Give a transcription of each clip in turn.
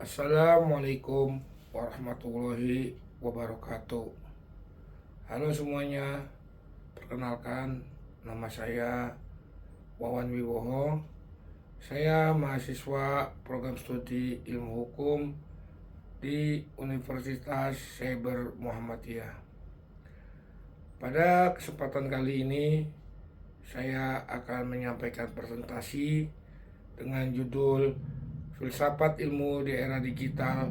Assalamualaikum warahmatullahi wabarakatuh. Halo semuanya, perkenalkan nama saya Wawan Wibowo. Saya mahasiswa program studi ilmu hukum di Universitas Cyber Muhammadiyah. Pada kesempatan kali ini saya akan menyampaikan presentasi dengan judul Filsafat ilmu di era digital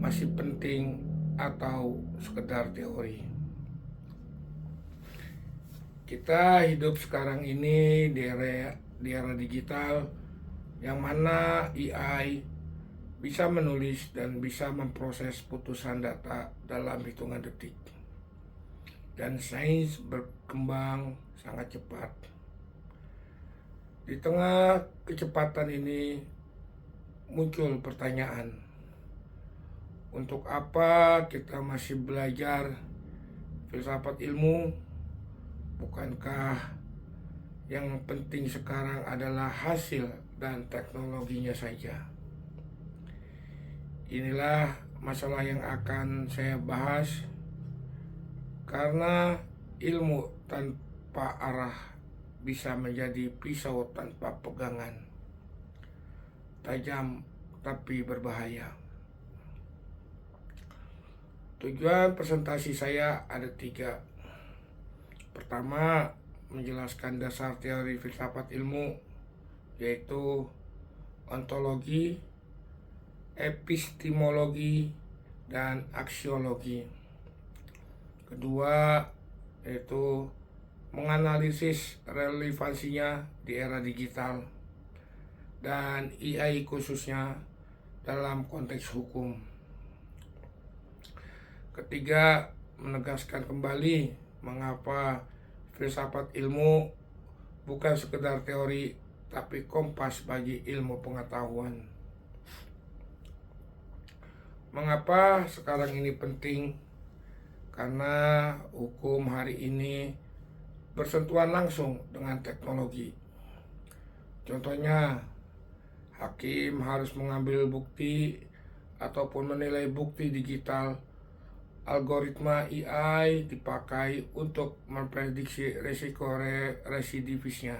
masih penting atau sekedar teori. Kita hidup sekarang ini di era digital yang mana AI bisa menulis dan bisa memproses putusan data dalam hitungan detik. Dan sains berkembang sangat cepat. Di tengah kecepatan ini muncul pertanyaan, untuk apa kita masih belajar filsafat ilmu? Bukankah yang penting sekarang adalah hasil dan teknologinya saja? Inilah masalah yang akan saya bahas, karena ilmu tanpa arah bisa menjadi pisau tanpa pegangan, tajam tapi berbahaya. Tujuan presentasi saya ada 3. Pertama, menjelaskan dasar teori filsafat ilmu, yaitu ontologi, epistemologi, dan aksiologi. Kedua, yaitu menganalisis relevansinya di era digital dan AI khususnya dalam konteks hukum. Ketiga, menegaskan kembali mengapa filsafat ilmu bukan sekedar teori tapi kompas bagi ilmu pengetahuan. Mengapa sekarang ini penting? Karena hukum hari ini bersentuhan langsung dengan teknologi. Contohnya, hakim harus mengambil bukti ataupun menilai bukti digital. Algoritma AI dipakai untuk memprediksi risiko residivisnya,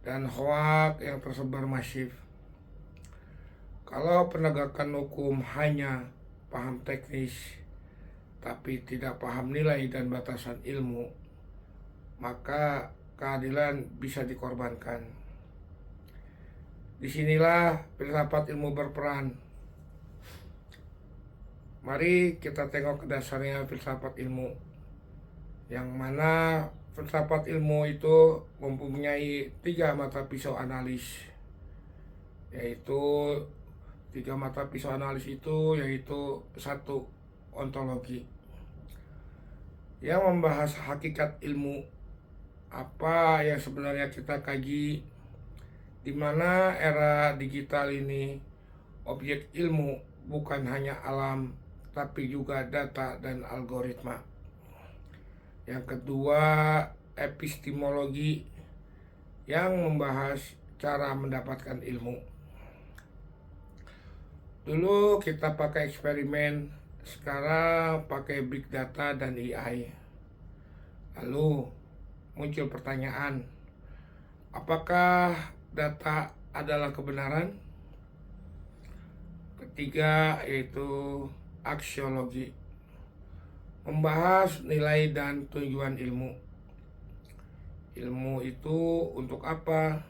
dan hoak yang tersebar masif. Kalau penegakan hukum hanya paham teknis tapi tidak paham nilai dan batasan ilmu, maka keadilan bisa dikorbankan. Disinilah filsafat ilmu berperan. Mari kita tengok ke dasarnya filsafat ilmu, yang mana filsafat ilmu itu mempunyai 3 mata pisau analis, yaitu 3 mata pisau analis itu yaitu 1. Ontologi, yang membahas hakikat ilmu, apa yang sebenarnya kita kaji, di mana era digital ini objek ilmu bukan hanya alam tapi juga data dan algoritma. Yang kedua, epistemologi, yang membahas cara mendapatkan ilmu. Dulu kita pakai eksperimen, sekarang pakai big data dan AI. Lalu muncul pertanyaan, apakah data adalah kebenaran? Ketiga, yaitu aksiologi, membahas nilai dan tujuan ilmu. Ilmu itu untuk apa?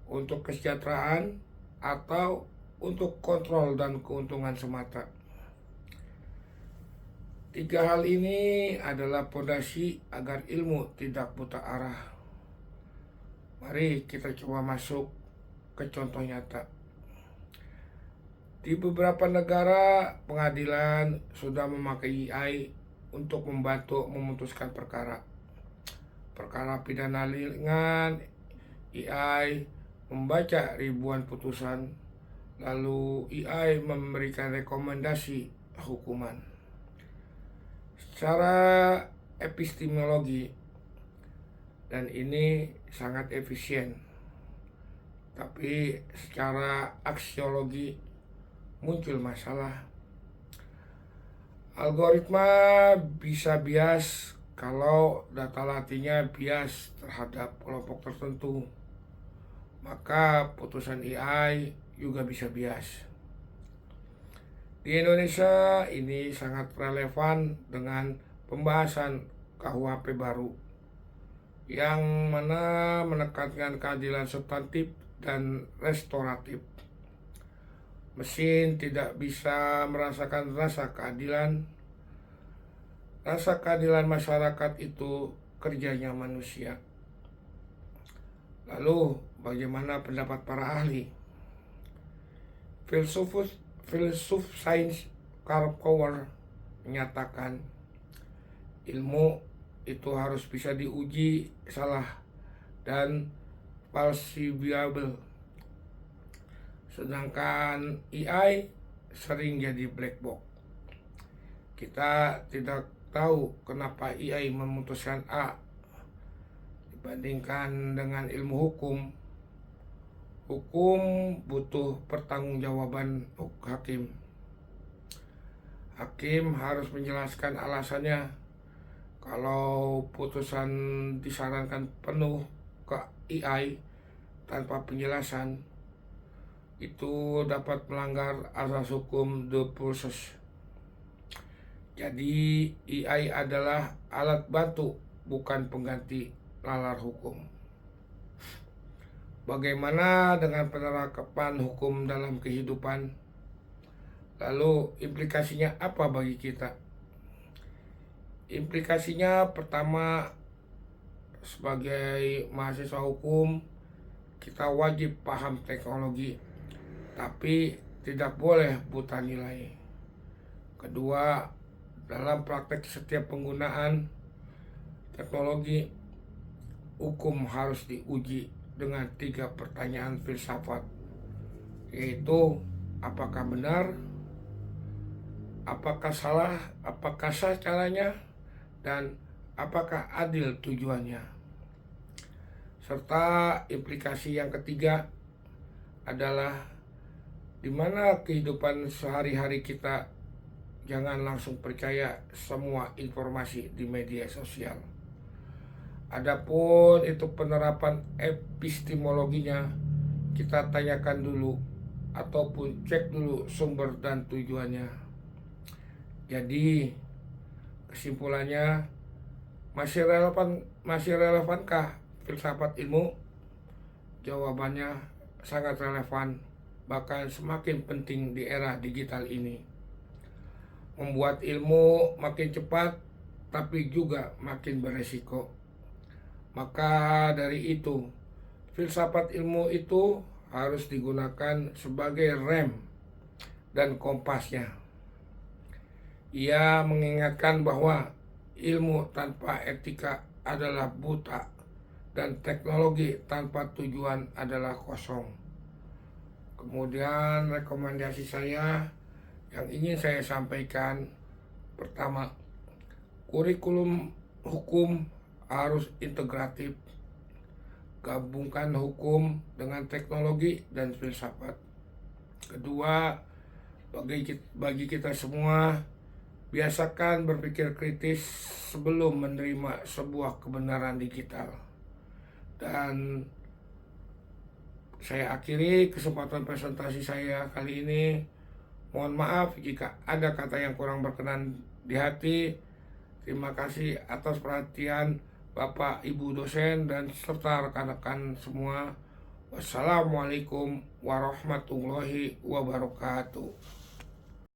Untuk kesejahteraan atau untuk kontrol dan keuntungan semata? 3 hal ini adalah fondasi agar ilmu tidak buta arah. Mari kita coba masuk ke contoh nyata. Di beberapa negara, pengadilan sudah memakai AI untuk membantu memutuskan perkara pidana ringan. AI membaca ribuan putusan, lalu AI memberikan rekomendasi hukuman. Secara epistemologi, dan ini sangat efisien. Tapi secara aksiologi, muncul masalah. Algoritma bisa bias kalau data latihnya bias terhadap kelompok tertentu, maka putusan AI juga bisa bias. Di Indonesia ini sangat relevan dengan pembahasan KUHP baru yang mana menekankan keadilan substantif dan restoratif. Mesin tidak bisa merasakan rasa keadilan. Rasa keadilan masyarakat itu kerjanya manusia. Lalu bagaimana pendapat para ahli? Filsuf sains Karl Popper menyatakan ilmu itu harus bisa diuji salah dan falsifiable. Sedangkan AI sering jadi black box. Kita tidak tahu kenapa AI memutuskan A dibandingkan dengan ilmu hukum. Hukum butuh pertanggungjawaban hakim. Hakim harus menjelaskan alasannya. Kalau putusan disarankan penuh ke AI tanpa penjelasan, itu dapat melanggar asas hukum due process. Jadi AI adalah alat bantu, bukan pengganti nalar hukum. Bagaimana dengan penerapan hukum dalam kehidupan? Lalu implikasinya apa bagi kita? Implikasinya pertama, sebagai mahasiswa hukum, kita wajib paham teknologi, tapi tidak boleh buta nilai. Kedua, dalam praktek setiap penggunaan teknologi, hukum harus diuji dengan 3 pertanyaan filsafat, yaitu apakah benar, apakah salah, apakah sah caranya, dan apakah adil tujuannya. Serta implikasi yang ketiga adalah di mana kehidupan sehari-hari kita. Jangan langsung percaya semua informasi di media sosial. Adapun itu penerapan epistemologinya, kita tanyakan dulu ataupun cek dulu sumber dan tujuannya. Jadi kesimpulannya, masih relevankah filsafat ilmu? Jawabannya sangat relevan, bahkan semakin penting di era digital ini. Membuat ilmu makin cepat, tapi juga makin beresiko. Maka dari itu, filsafat ilmu itu harus digunakan sebagai rem dan kompasnya. Ia mengingatkan bahwa ilmu tanpa etika adalah buta dan teknologi tanpa tujuan adalah kosong. Kemudian rekomendasi saya yang ingin saya sampaikan, pertama, kurikulum hukum harus integratif, gabungkan hukum dengan teknologi dan filsafat. Kedua, bagi kita semua, biasakan berpikir kritis sebelum menerima sebuah kebenaran digital. Dan saya akhiri kesempatan presentasi saya kali ini. Mohon maaf jika ada kata yang kurang berkenan di hati. Terima kasih atas perhatian Bapak, Ibu dosen, dan serta rekan-rekan semua. Wassalamualaikum warahmatullahi wabarakatuh.